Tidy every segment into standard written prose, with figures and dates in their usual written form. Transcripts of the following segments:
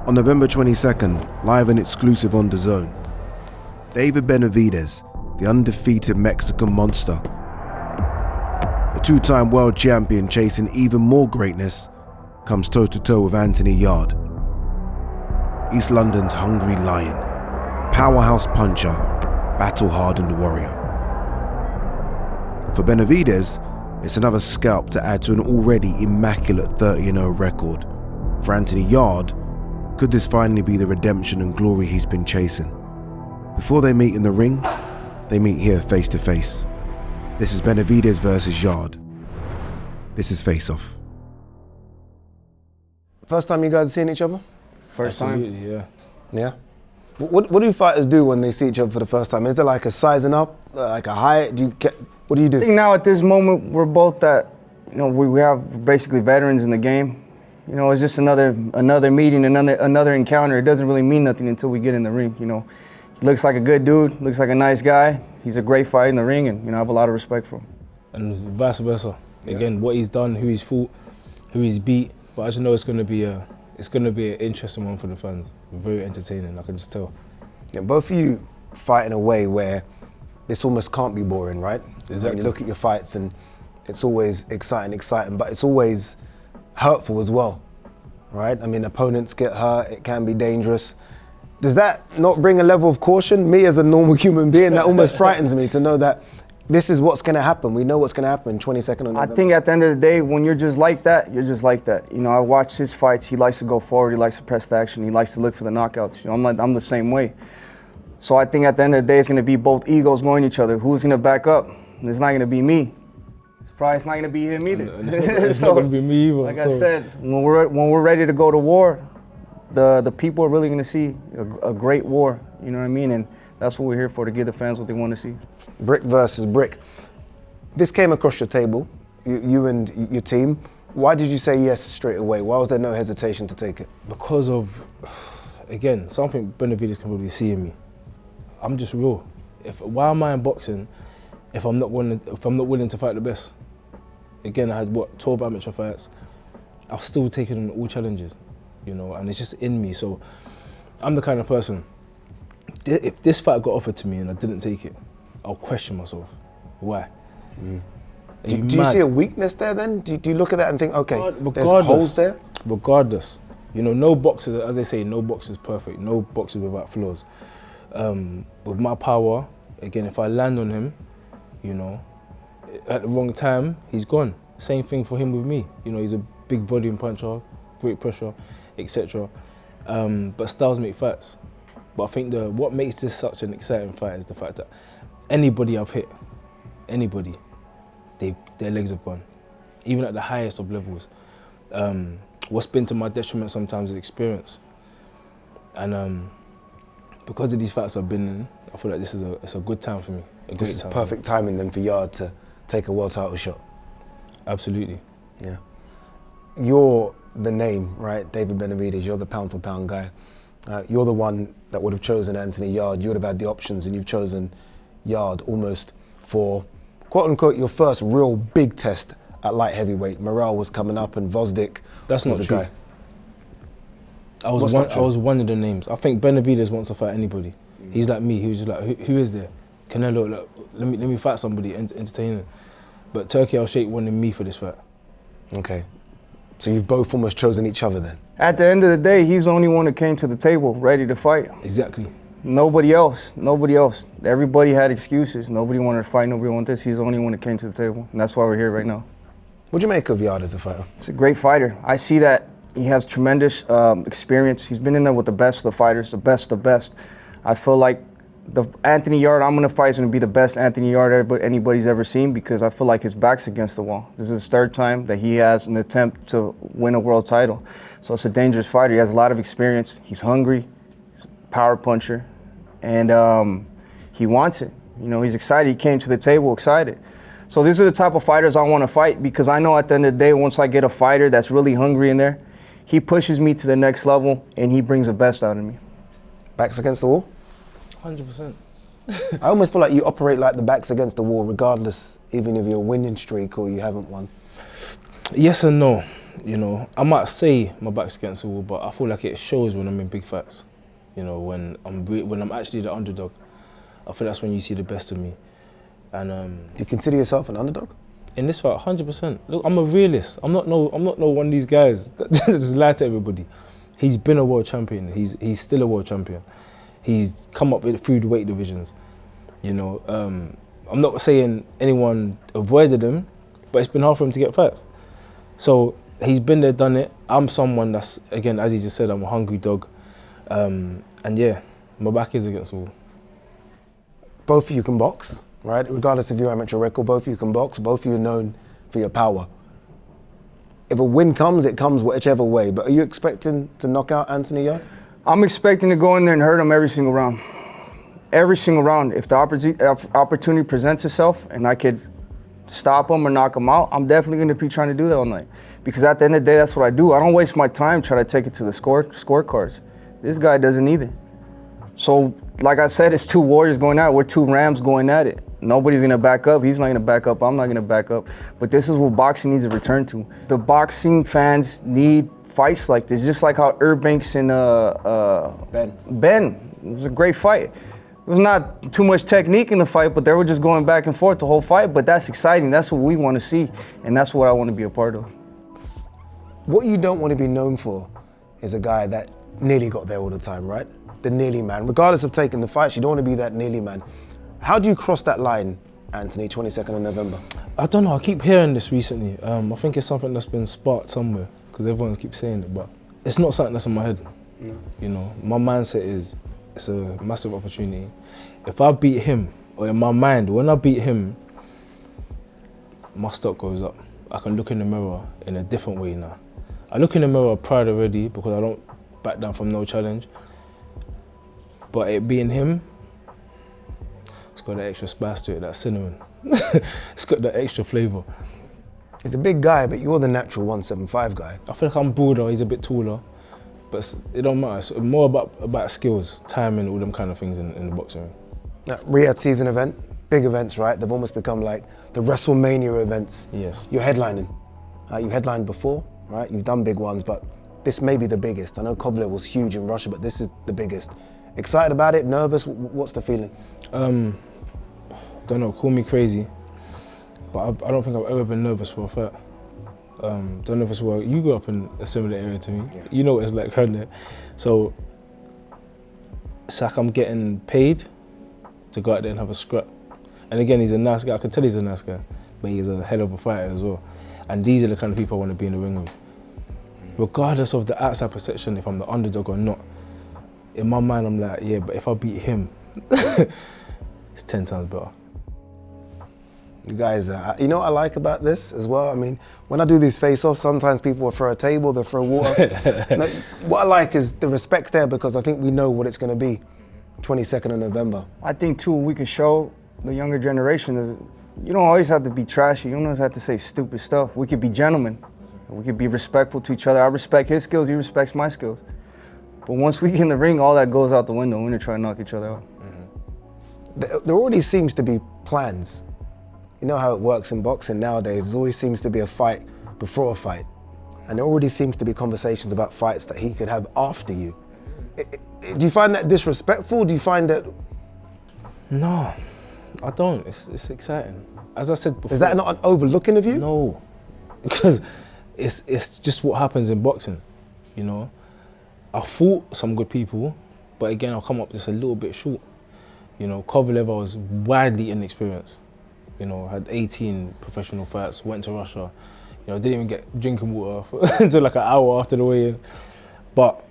On November 22nd, live and exclusive on DAZN, David Benavidez, the undefeated Mexican monster, a two-time world champion chasing even more greatness, comes toe-to-toe with Anthony Yarde, East London's hungry lion, a powerhouse puncher, battle-hardened warrior. For Benavidez, it's another scalp to add to an already immaculate 30-0 record. For Anthony Yarde, could this finally be the redemption and glory he's been chasing? Before they meet in the ring, they meet here face to face. This is Benavidez versus Yarde. This is Face Off. First time you guys are seeing each other? First Absolutely, time? Yeah. What do fighters do when they see each other for the first time? Is there like a sizing up, like a height? What do you do? I think now at this moment we're both we have basically veterans in the game. You know, it's just another meeting, another encounter. It doesn't really mean nothing until we get in the ring. You know, he looks like a good dude, looks like a nice guy. He's a great fighter in the ring, and I have a lot of respect for him. And vice versa. Yeah. Again, what he's done, who he's fought, who he's beat. But I just know it's going to be an interesting one for the fans. Very entertaining, I can just tell. Yeah, both of you fight in a way where this almost can't be boring, right? Exactly. When you look at your fights, and it's always exciting, but it's always hurtful as well, right? I mean, opponents get hurt, it can be dangerous. Does that not bring a level of caution? Me as a normal human being, that almost frightens me to know that this is what's gonna happen. We know what's gonna happen 22nd of November. I think at the end of the day, when you're just like that, you're just like that. You know, I watch his fights, he likes to go forward, he likes to press the action, he likes to look for the knockouts. You know, I'm the same way. So I think at the end of the day, it's gonna be both egos going at each other. Who's gonna back up? And it's not gonna be me. It's not gonna be him either. And it's not gonna be me either. Like I said, when we're ready to go to war, the people are really gonna see a great war. You know what I mean? And that's what we're here for, to give the fans what they want to see. Brick versus brick. This came across your table, you and your team. Why did you say yes straight away? Why was there no hesitation to take it? Because of, again, something Benavidez can probably see in me. I'm just real. Why am I in boxing if I'm not willing to fight the best? Again, I had 12 amateur fights. I've still taken on all challenges, you know, and it's just in me. So I'm the kind of person, if this fight got offered to me and I didn't take it, I'll question myself. Why? Do you see a weakness there then? Do you look at that and think, okay, there's holes there? Regardless, you know, no boxer, as they say, no boxer is perfect, no boxer without flaws. With my power, again, if I land on him, you know, at the wrong time, he's gone. Same thing for him with me. You know, he's a big volume puncher, great pressure, etc. But styles make fights. But I think what makes this such an exciting fight is the fact that anybody I've hit, anybody, their legs have gone. Even at the highest of levels. What's been to my detriment sometimes is experience. And because of these fights I've been in, I feel like it's a good time for me. This is perfect timing then for Yarde to take a world title shot. Absolutely. Yeah. You're the name, right? David Benavidez, you're the pound for pound guy. You're the one that would have chosen Anthony Yarde. You would have had the options and you've chosen Yarde almost for, quote unquote, your first real big test at light heavyweight. Morale was coming up and Vosdick was the true. guy. I was one of the names. I think Benavidez wants to fight anybody. He's like me, he was just like, who is there? Canelo, like, let me fight somebody, entertaining. But Turkey Al Sheikh wanted me for this fight. Okay. So you've both almost chosen each other then? At the end of the day, he's the only one that came to the table ready to fight. Exactly. Nobody else. Everybody had excuses. Nobody wanted to fight, nobody wanted this. He's the only one that came to the table, and that's why we're here right now. What do you make of Yarde as a fighter? He's a great fighter. I see that he has tremendous experience. He's been in there with the best of the fighters, the best. I feel like the Anthony Yarde I'm gonna fight is gonna be the best Anthony Yarde anybody's ever seen, because I feel like his back's against the wall. This is his third time that he has an attempt to win a world title. So it's a dangerous fighter. He has a lot of experience. He's hungry, he's a power puncher, and he wants it. You know, he's excited. He came to the table excited. So these are the type of fighters I wanna fight, because I know at the end of the day, once I get a fighter that's really hungry in there, he pushes me to the next level and he brings the best out of me. Backs against the wall? 100%. I almost feel like you operate like the back's against the wall regardless, even if you're winning streak or you haven't won. Yes and no. You know, I might say my back's against the wall, but I feel like it shows when I'm in big fights. You know, when I'm actually the underdog, I feel that's when you see the best of me. And do you consider yourself an underdog? in this fight, 100%. Look, I'm a realist. I'm not no one of these guys that just lie to everybody. He's been a world champion. He's still a world champion. He's come up with through the weight divisions. You know, I'm not saying anyone avoided him, but it's been hard for him to get fights. So he's been there, done it. I'm someone that's, again, as he just said, I'm a hungry dog. And yeah, my back is against the wall. Both of you can box, right? Regardless of your amateur record, both of you can box. Both of you are known for your power. If a win comes, it comes whichever way. But are you expecting to knock out Anthony Yarde? I'm expecting to go in there and hurt him every single round. Every single round. If the opportunity presents itself and I could stop him or knock him out, I'm definitely going to be trying to do that all night. Because at the end of the day, that's what I do. I don't waste my time trying to take it to the scorecards. This guy doesn't either. So, like I said, it's two warriors going at it. We're two Rams going at it. Nobody's going to back up. He's not going to back up. I'm not going to back up. But this is what boxing needs to return to. The boxing fans need fights like this, just like how Eubanks and Ben. This is a great fight. There was not too much technique in the fight, but they were just going back and forth the whole fight. But that's exciting. That's what we want to see, and that's what I want to be a part of. What you don't want to be known for is a guy that nearly got there all the time, right? The nearly man. Regardless of taking the fights, you don't want to be that nearly man. How do you cross that line, Anthony, 22nd of November? I don't know, I keep hearing this recently. I think it's something that's been sparked somewhere, because everyone keeps saying it, but it's not something that's in my head. No. You know, my mindset is, it's a massive opportunity. If I beat him, or in my mind, when I beat him, my stock goes up. I can look in the mirror in a different way now. I look in the mirror proud already because I don't back down from no challenge. But it being him, it's got that extra spice to it, that cinnamon. It's got that extra flavour. He's a big guy, but you're the natural 175 guy. I feel like I'm broader, he's a bit taller, but it don't matter. It's more about skills, timing, all them kind of things in the boxing ring. Now, Riyadh season event, big events, right? They've almost become like the WrestleMania events. Yes. You're headlining. You've headlined before, right? You've done big ones, but this may be the biggest. I know Kovalev was huge in Russia, but this is the biggest. Excited about it? Nervous? What's the feeling? Don't know, call me crazy, but I don't think I've ever been nervous for a fight. Don't know if it's where you grew up in a similar area to me. Yeah. You know what it's like around there. So it's like I'm getting paid to go out there and have a scrap. And again, he's a nice guy. I can tell he's a nice guy, but he's a hell of a fighter as well. And these are the kind of people I want to be in the ring with. Regardless of the outside perception, if I'm the underdog or not, in my mind, I'm like, yeah, but if I beat him, it's 10 times better. You guys, you know what I like about this as well? I mean, when I do these face-offs, sometimes people will throw a table, they'll throw water. No, what I like is the respect's there because I think we know what it's going to be, 22nd of November. I think, too, we can show the younger generation is you don't always have to be trashy. You don't always have to say stupid stuff. We could be gentlemen. We could be respectful to each other. I respect his skills, he respects my skills. But once we get in the ring, all that goes out the window. We're going to try to knock each other out. Mm-hmm. There already seems to be plans. You know how it works in boxing nowadays. There always seems to be a fight before a fight. And there already seems to be conversations about fights that he could have after you. Do you find that disrespectful? Do you find that... No, I don't. It's exciting. As I said before... Is that not an overlooking of you? No, because it's just what happens in boxing, you know? I fought some good people, but again, I'll come up just a little bit short. You know, Kovalev, I was widely inexperienced. You know, had 18 professional fights, went to Russia. You know, didn't even get drinking water until like an hour after the weigh-in. But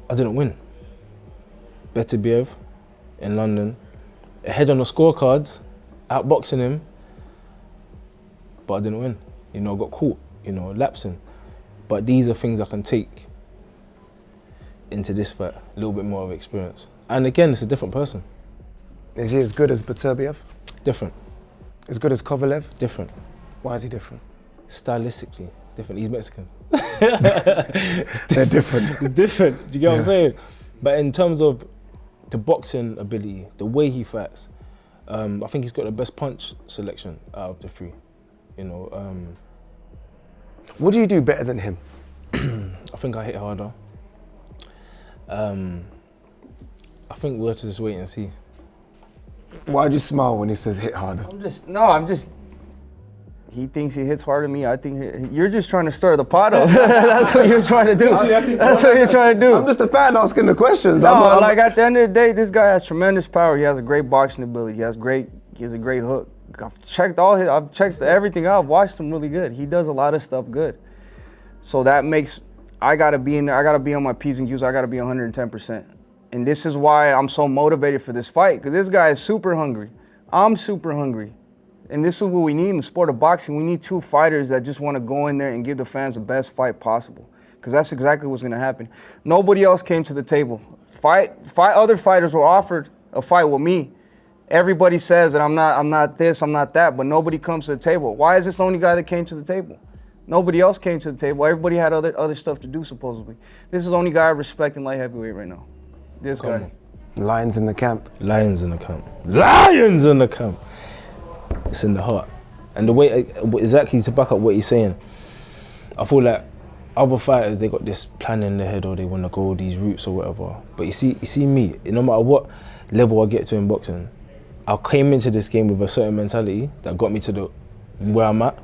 I didn't win. Benavidez in London, ahead on the scorecards, outboxing him, but I didn't win. You know, I got caught, you know, lapsing. But these are things I can take into this fight, a little bit more of experience. And again, it's a different person. Is he as good as Benavidez? Different. As good as Kovalev? Different. Why is he different? Stylistically, different. He's Mexican. They're different. They're different, do you get what I'm saying? But in terms of the boxing ability, the way he fights, I think he's got the best punch selection out of the three. You know, What do you do better than him? I think I hit harder. I think we'll have to just wait and see. Why do you smile when he says hit harder? He thinks he hits harder than me. I think you're just trying to stir the pot up. That's what you're trying to do. That's what you're trying to do. I'm just a fan asking the questions. No, like at the end of the day, this guy has tremendous power. He has a great boxing ability. He has a great hook. I've checked everything out. I've watched him really good. He does a lot of stuff good. So that makes, I gotta be in there. I gotta be on my P's and Q's. I gotta be 110%. And this is why I'm so motivated for this fight, because this guy is super hungry. I'm super hungry. And this is what we need in the sport of boxing. We need two fighters that just want to go in there and give the fans the best fight possible, because that's exactly what's going to happen. Nobody else came to the table. Other fighters were offered a fight with me. Everybody says that I'm not this, I'm not that, but nobody comes to the table. Why is this the only guy that came to the table? Nobody else came to the table. Everybody had other stuff to do, supposedly. This is the only guy I respect in light heavyweight right now. This guy. Lions in the camp. Lions in the camp. Lions in the camp. It's in the heart. And the way, exactly to back up what he's saying, I feel like other fighters, they got this plan in their head, or they want to go these routes or whatever. But you see me, no matter what level I get to in boxing, I came into this game with a certain mentality that got me to where I'm at.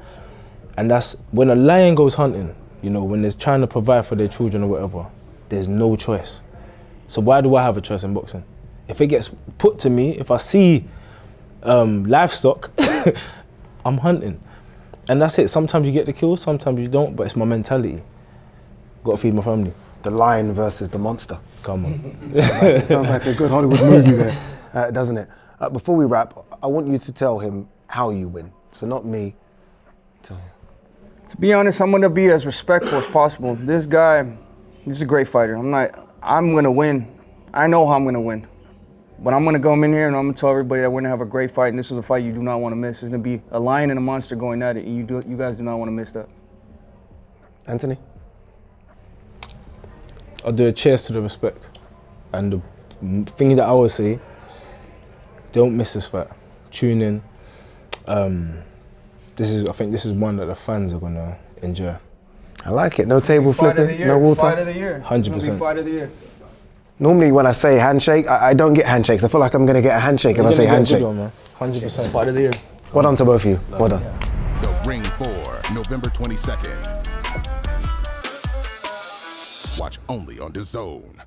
And that's when a lion goes hunting, you know, when they're trying to provide for their children or whatever, there's no choice. So why do I have a choice in boxing? If it gets put to me, if I see livestock, I'm hunting. And that's it. Sometimes you get the kills, sometimes you don't, but it's my mentality. Got to feed my family. The lion versus the monster. Come on. It sounds like a good Hollywood movie there, doesn't it? Before we wrap, I want you to tell him how you win. So not me, tell him. To be honest, I'm gonna be as respectful as possible. This guy, he's a great fighter. I'm gonna win. I know how I'm gonna win. But I'm gonna come in here and I'm gonna tell everybody that we're gonna have a great fight, and this is a fight you do not want to miss. It's gonna be a lion and a monster going at it, and you guys do not want to miss that. Anthony? I'll do a cheers to the respect. And the thing that I always say, don't miss this fight. Tune in. I think this is one that the fans are gonna enjoy. I like it. No table flipping, no water. Fight of the year. 100%. Fight of the year. Normally when I say handshake, I don't get handshakes. I feel like I'm going to get a handshake if I say handshake. 100%. Fight of the year. Well done to both of you. Well done. The Ring 4, November 22nd. Watch only on DAZN.